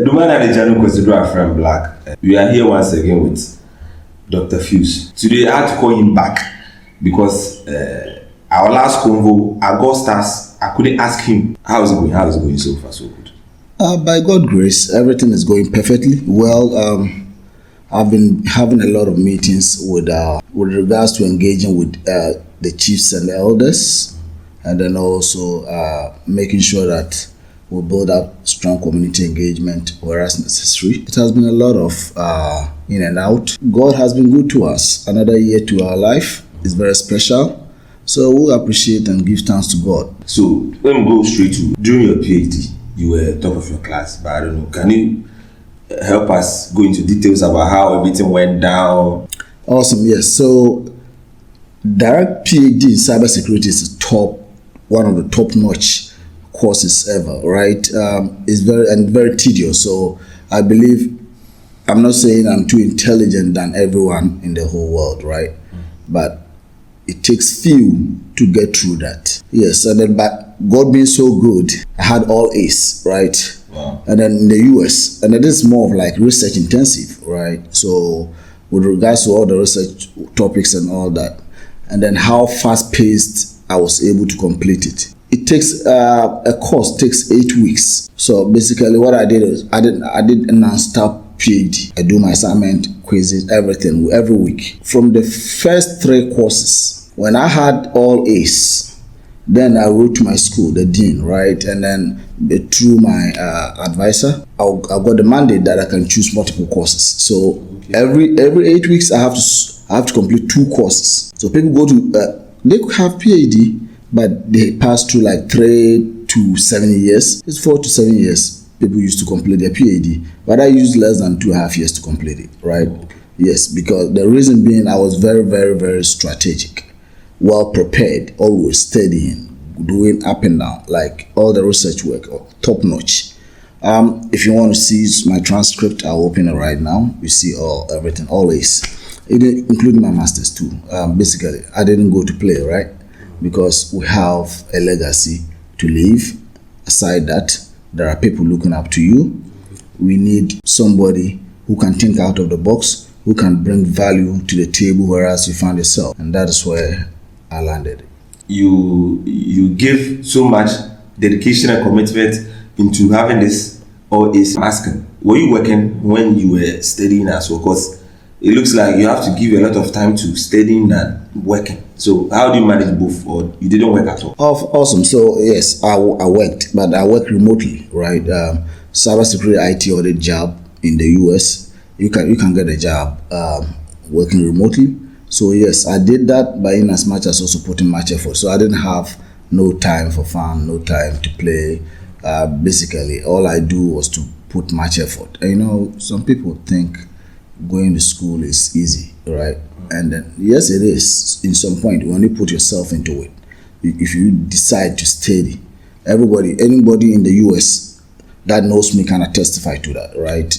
Dumana de Janu consider a friend black. We are here once again with Dr. Fuse. Today I had to call him back because our last convo, Augustus, I couldn't ask him how is it going. How is it going so far, so good? By God's grace, everything is going perfectly well. I've been having a lot of meetings with regards to engaging with the chiefs and the elders, and then also making sure that we build up strong community engagement whereas necessary. It has been a lot of in and out. God has been good to us. Another year to our life is very special. So we'll appreciate and give thanks to God. So let me go straight to during your PhD, you were top of your class, but I don't know. Can you help us go into details about how everything went down? Awesome, yes. So direct PhD in cybersecurity is one of the top-notch courses ever, right? It's very tedious. So I believe, I'm not saying I'm too intelligent than everyone in the whole world, right? But it takes few to get through that. Yes, and then but God being so good, I had all A's, right? Wow. And then in the US, and it is more of like research intensive, right? So with regards to all the research topics and all that, and then how fast paced I was able to complete it. It takes a course takes 8 weeks. So basically, what I did is I did a non-stop PhD. I do my assignment, quizzes, everything every week. From the first 3 courses, when I had all A's, then I wrote to my school, the dean, right? And then through my advisor, I got the mandate that I can choose multiple courses. So every 8 weeks, I have to complete 2 courses. So people go to they could have PhD, but they pass through like 3 to 7 years. It's 4 to 7 years. People used to complete their PhD, but I used less than 2.5 years to complete it, right? Yes, because the reason being I was very, very, very strategic, well prepared, always studying, doing up and down, like all the research work, top notch. If you want to see my transcript, I'll open it right now. You see everything, always, including my masters too. Basically, I didn't go to play, right? Because we have a legacy to leave. Aside that, there are people looking up to you. We need somebody who can think out of the box, who can bring value to the table whereas you find yourself. And that is where I landed. You give so much dedication and commitment into having this or is asking. Were you working when you were studying as well? Because it looks like you have to give a lot of time to studying and working. So how do you manage both, or you didn't work at all? Awesome. So yes, I worked, but I worked remotely, right? Cybersecurity IT audit job in the US, you can get a job working remotely. So yes, I did that, but in as much as also putting much effort. So I didn't have no time for fun, no time to play. Basically, all I do was to put much effort. And, you know, some people think going to school is easy, right? And then, yes, it is in some point when you put yourself into it. If you decide to study, anybody in the US that knows me kind of testify to that, right?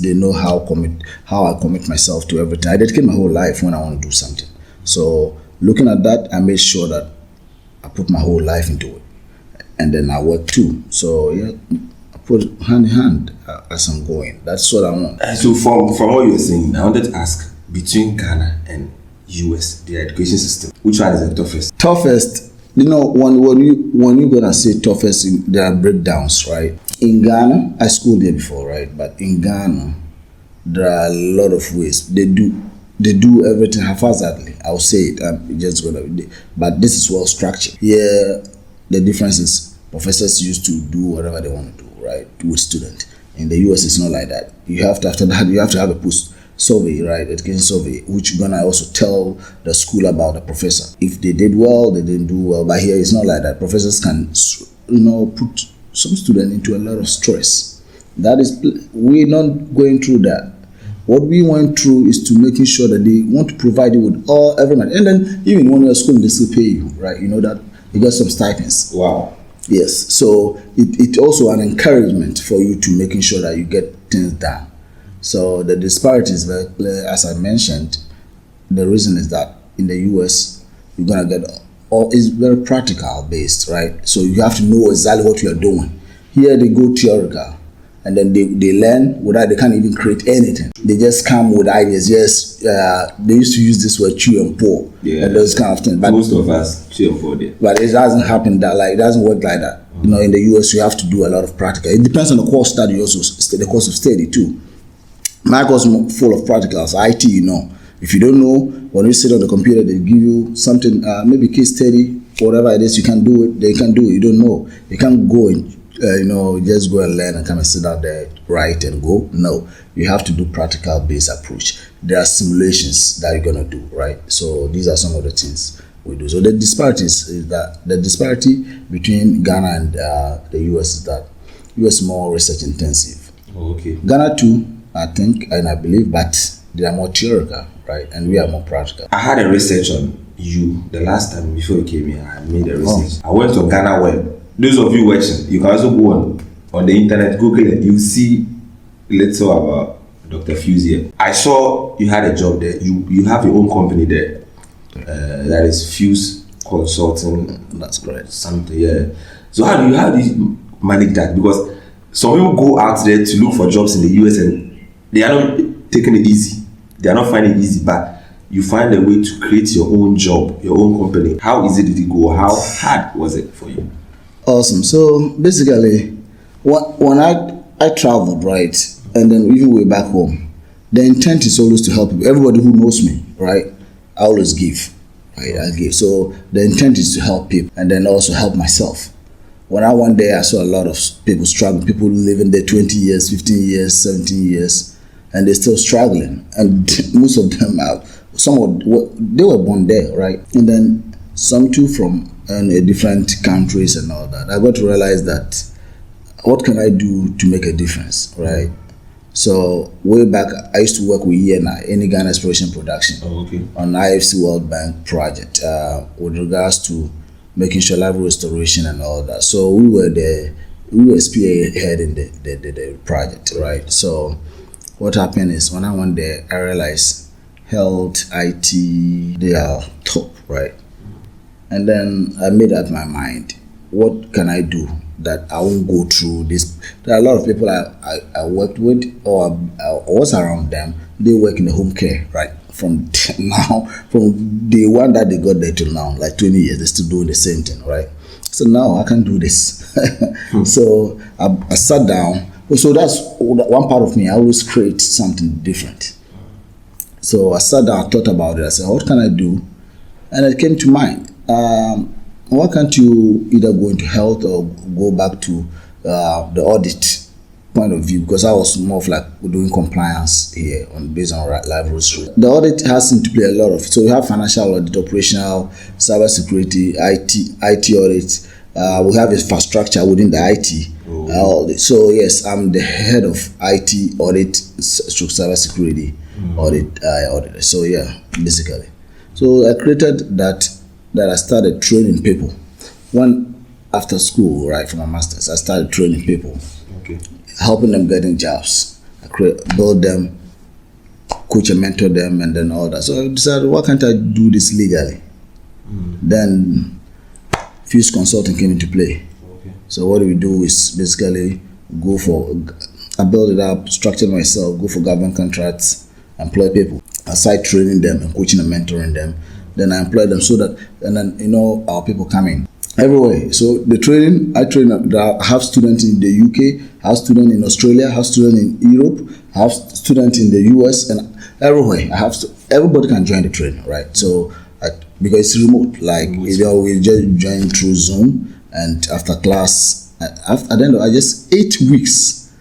They know how I commit myself to everything. I dedicate my whole life when I want to do something. So looking at that, I made sure that I put my whole life into it, and then I work too. So yeah, I put it hand in hand as I'm going. That's what I want. So from what you're saying, I wanted to ask, between Ghana and US, the education system, which one is the toughest? Toughest, you know, when you're gonna say toughest, there are breakdowns, right? In Ghana, I schooled there before, right? But in Ghana, there are a lot of ways. They do everything haphazardly. I'll say it. I'm just gonna. But this is well structured. Here, the difference is professors used to do whatever they want to do, right, with students. In the US, it's not like that. You have to, after that, you have to have a post survey, right? Education survey, which you're gonna also tell the school about the professor. If they did well, they didn't do well. But here, it's not like that. Professors can, put some student into a lot of stress. That is, we're not going through that. What we went through is to making sure that they want to provide you with everything. And then even when you're at school, they still pay you, right? You know that you get some stipends. Wow. Yes. So it's also an encouragement for you to making sure that you get things done. So the disparity is very clear. As I mentioned, the reason is that in the US, you're gonna get it's very practical based, right? So you have to know exactly what you are doing. Here they go theoretical, and then they learn without, they can't even create anything. They just come with ideas. Yes, they used to use this word chew and pour, and those kind of things. But most of us chew and pour there. But it doesn't happen that, like, it doesn't work like that. You know, in the US, you have to do a lot of practical. It depends on the course study also, the course of study too. My course is full of practicals. IT, you know. If you don't know, when you sit on the computer, they give you something, maybe case study, whatever it is, you can do it. They can do it. You don't know. You can't go and, just go and learn and come and sit out there, write and go. No, you have to do practical-based approach. There are simulations that you're going to do, right? So these are some of the things we do. So the disparities is that the disparity between Ghana and the US is that US is more research intensive. Oh, okay. Ghana too, I think, and I believe, but they are more theoretical, right? And we are more practical. I had a research on you the last time before you came here. I made a research. I went on Ghana Web. Those of you watching, you can also go on the internet, Google it. You see little about Dr. FUSE here. I saw you had a job there. You have your own company there. That is FUSE Consulting. That's correct. Something, yeah. So how do you manage that? Because some people go out there to look for jobs in the US and they are not taking it easy. They are not finding it easy, but you find a way to create your own job, your own company. How easy did it go? How hard was it for you? Awesome. So basically, when I traveled, right, and then even way back home, the intent is always to help people. Everybody who knows me, right, I always give. Right, I give. So the intent is to help people and then also help myself. When I went there, I saw a lot of people struggling. People living there 20 years, 15 years, 17 years, and they're still struggling. And most of them they were born there, right? And then some too from different countries and all that. I got to realize that what can I do to make a difference, right? So way back, I used to work with ENI, Any Ghana Exploration Production, on IFC World Bank project with regards to making sure library restoration and all that. So we were spearheading the project, right? So what happened is when I went there, I realized health, IT, they are top, right? And then I made up my mind, what can I do that I won't go through this? There are a lot of people I worked with or was around them. They work in the home care, right? From day one that they got there till now, like 20 years, they're still doing the same thing, right? So now I can do this. So I sat down. So that's one part of me. I always create something different. So I sat down, I thought about it. I said, what can I do? And it came to mind. Why can't you either go into health or go back to the audit point of view? Because I was more of like doing compliance here based on live roads. The audit has to play a lot of. So you have financial audit, operational, cybersecurity, IT audit. We have infrastructure within the IT. So yes, I'm the head of IT audit, cybersecurity auditor. So yeah, basically. So I created that I started training people. When after school, right, for my master's, I started training people, helping them getting jobs. I build them, coach and mentor them, and then all that. So I decided, why can't I do this legally? Then FUSE Consulting came into play. So what we do is basically I build it up, structure myself, go for government contracts, employ people. Aside training them and coaching and mentoring them, then I employ them so that, and then our people come in everywhere. So the training, I have students in the UK, I have students in Australia, I have students in Europe, I have students in the US, and everywhere. Everybody can join the training, right? So because it's remote, like we just join through Zoom, and after class, at the end of just 8 weeks,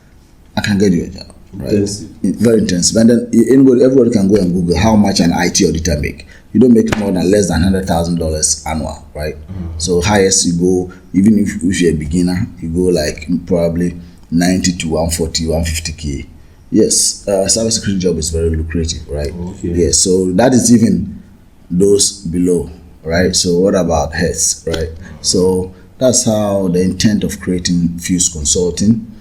I can get you a job. Right? Very intensive. And then everybody can go and Google how much an IT auditor make. You don't make more than less than $100,000 annual, right? So highest you go, even if you're a beginner, you go like probably 90 to 140, 150K. Yes, cybersecurity job is very lucrative, right? Yes, so that is even those below, right? So what about heads, right? So that's how the intent of creating FUSE Consulting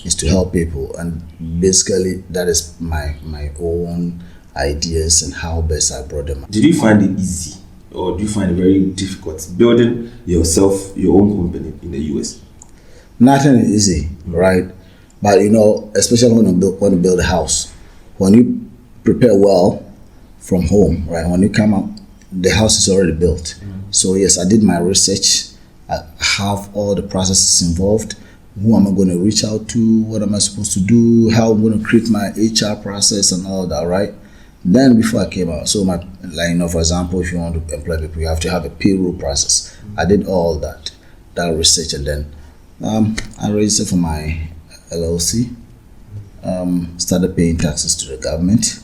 is to help people, and basically that is my own ideas and how best I brought them. Did you find it easy, or do you find it very difficult building your own company in the US? Nothing is easy, right? But especially when you build a house, when you prepare well from home, right? When you come out, the house is already built. So yes, I did my research. I have all the processes involved. Who am I going to reach out to? What am I supposed to do? How I'm going to create my HR process and all that, right? Then before I came out, so for example, if you want to employ people, you have to have a payroll process. I did all that research, and then I registered for my LLC, started paying taxes to the government,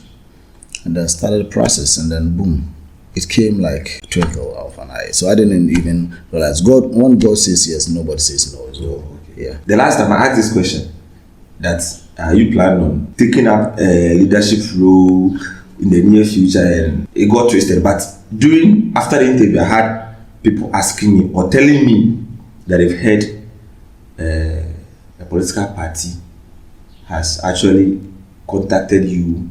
and then started the process, and then boom, it came like a twinkle of an eye. So I didn't even realize when God says yes, nobody says no. So yeah. The last time I asked this question, that you plan on taking up a leadership role in the near future, and it got twisted. But after the interview, I had people asking me or telling me that they've heard a political party has actually contacted you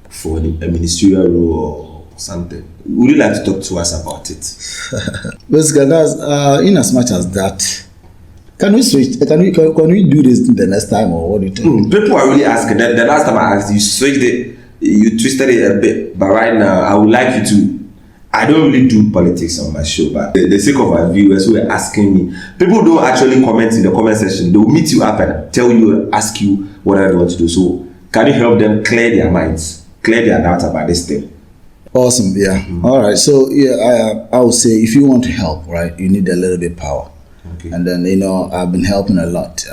for a ministerial role or something. Would you like to talk to us about it? Basically, that's in as much as that. Can we switch? Can we do this the next time, or what do you think? People are really asking. The last time I asked, you switched it, you twisted it a bit. But right now, I would like you to. I don't really do politics on my show, but the sake of our viewers who are asking me, people don't actually comment in the comment section. They'll meet you up and tell you, ask you what they want to do. So, can you help them clear their minds, clear their doubts about this thing? Awesome, yeah. All right, so yeah, I would say if you want to help, right, you need a little bit of power. Okay. And then I've been helping a lot,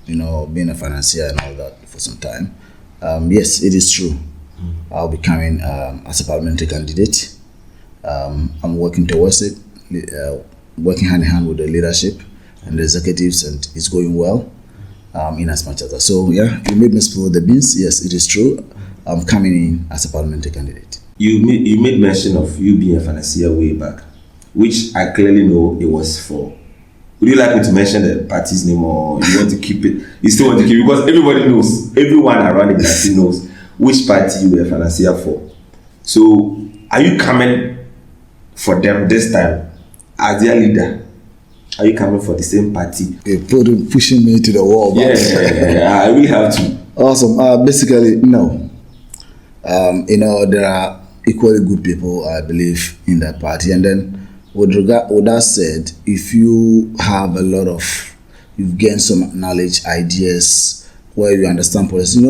being a financier and all that for some time. Yes, it is true. I'll be coming as a parliamentary candidate. I'm working towards it, working hand in hand with the leadership and the executives, and it's going well. In as much as that. So yeah, you made me spill the beans. Yes, it is true. I'm coming in as a parliamentary candidate. You made mention of you being a financier way back, which I clearly know it was for. Would you like me to mention the party's name, or you want to keep it? You still want to keep it because everybody knows, everyone around the party knows which party you were a financier for. So, are you coming for them this time as their leader? Are you coming for the same party? Pushing me to the wall. Yeah, I will have to. Awesome. Basically, no. There are equally good people, I believe, in that party. And then, with that said, if you have you've gained some knowledge, ideas, where you understand policies,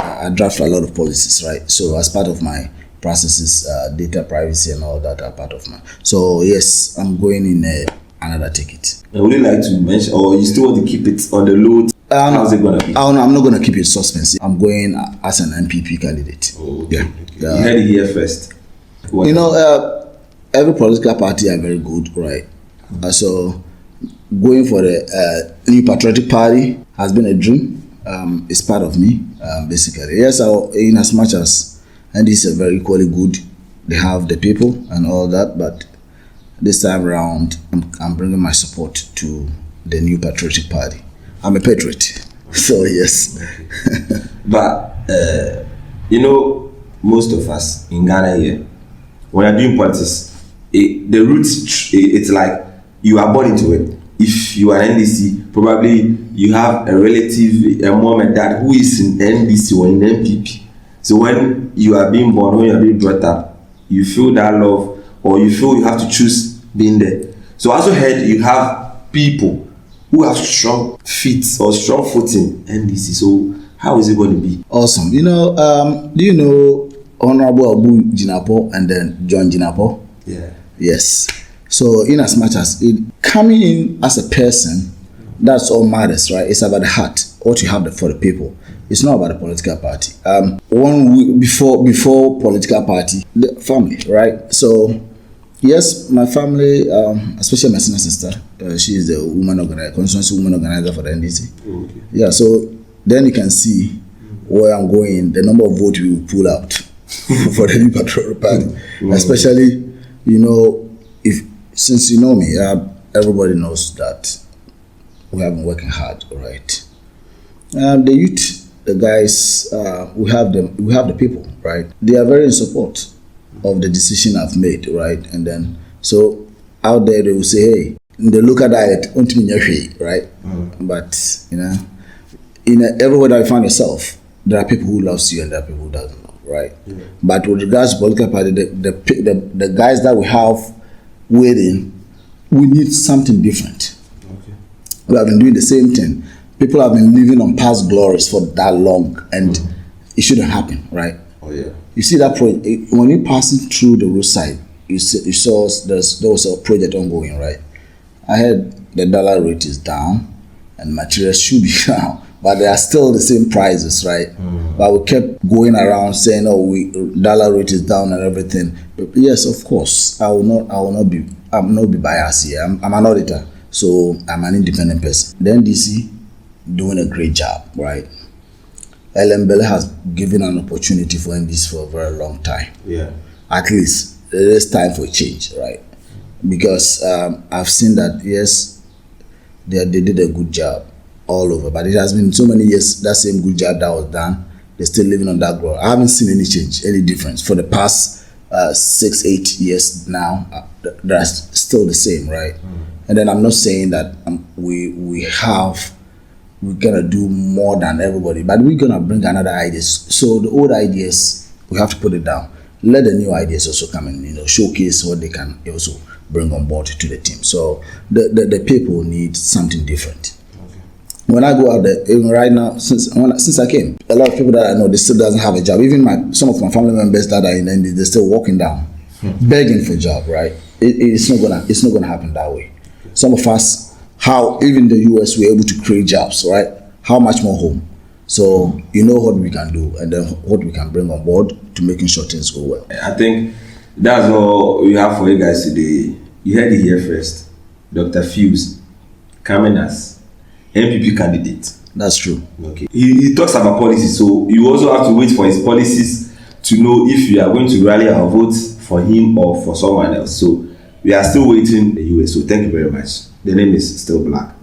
I draft a lot of policies, right? So, as part of my processes, data privacy and all that are part of my. So, yes, I'm going in another ticket. I would you like to mention, or you still want to keep it on the low? How's it going to be? I'm not going to keep it suspense. I'm going as an MPP candidate. Oh, okay. You heard it here first. Every political party are very good, right? So going for the new patriotic party has been a dream. It's part of me, basically. Yes, in as much as NDC are very equally good, they have the people and all that, but this time around, I'm bringing my support to the new patriotic party. I'm a patriot, so yes. Okay. But most of us in Ghana here, when you're doing politics, the roots, it's like you are born into it. If you are NDC, probably you have a relative, a mom and dad who is in NDC or in NPP. So when you are being born, when you are being brought up, you feel that love, or you feel you have to choose being there. So I also heard you have people who have strong feet or strong footing NDC. So how is it going to be? Awesome. Do you know Honorable Abu Jinapo and then John Jinapo? Yeah. Yes. So in as much as coming in as a person, that's all matters, right? It's about the heart, what you have for the people. It's not about the political party. Before political party, the family, right? So yes, my family, especially my senior sister, she is the constituency woman organizer for the NDC. Okay. Yeah, so then you can see where I'm going, the number of votes we will pull out for the new patriotic party. Especially, since you know me, everybody knows that we have been working hard, right? The youth, the guys, we have the people, right? They are very in support of the decision I've made, right? And then, so out there they will say, hey, in the local diet, right? But, everywhere that you find yourself, there are people who loves you and there are people who doesn't love, right? Yeah. But with regards to political party, the guys that we have waiting, we need something different. Okay. We have been doing the same thing. People have been living on past glories for that long, and it shouldn't happen, right? Oh yeah. You see that when you're passing through the roadside, you saw there was a project ongoing, right? I heard the dollar rate is down and materials should be down, but they are still the same prices, right? But we kept going around saying, "Oh, dollar rate is down and everything." But yes, of course, I will not be biased here. I'm an auditor, so I'm an independent person. The NDC doing a great job, right? Ellembele has given an opportunity for NDC for a very long time. Yeah. At least it is time for change, right? Because I've seen that, yes, they did a good job all over, but it has been so many years that same good job that was done, they're still living on that ground. I haven't seen any change, any difference for the past 6-8 years now. That's still the same, right? And then I'm not saying that we're gonna do more than everybody, but we're gonna bring another ideas. So the old ideas, we have to put it down. Let the new ideas also come and showcase what they can also bring on board to the team. So the people need something different. Okay. When I go out there, even right now, since I came, a lot of people that I know, they still doesn't have a job. Even some of my family members that are in ND, they're still walking down, begging for a job. Right? It's not gonna happen that way. Okay. Some of us, how even the US were able to create jobs, right? How much more home? So you know what we can do, and then what we can bring on board to making sure things go well. I think that's all we have for you guys today. You heard it here first. Dr. FUSE coming as NPP candidate. That's true. Okay. He talks about policies, so you also have to wait for his policies to know if you are going to rally our votes for him or for someone else. So we are still waiting in the US. So thank you very much. The name is still Black.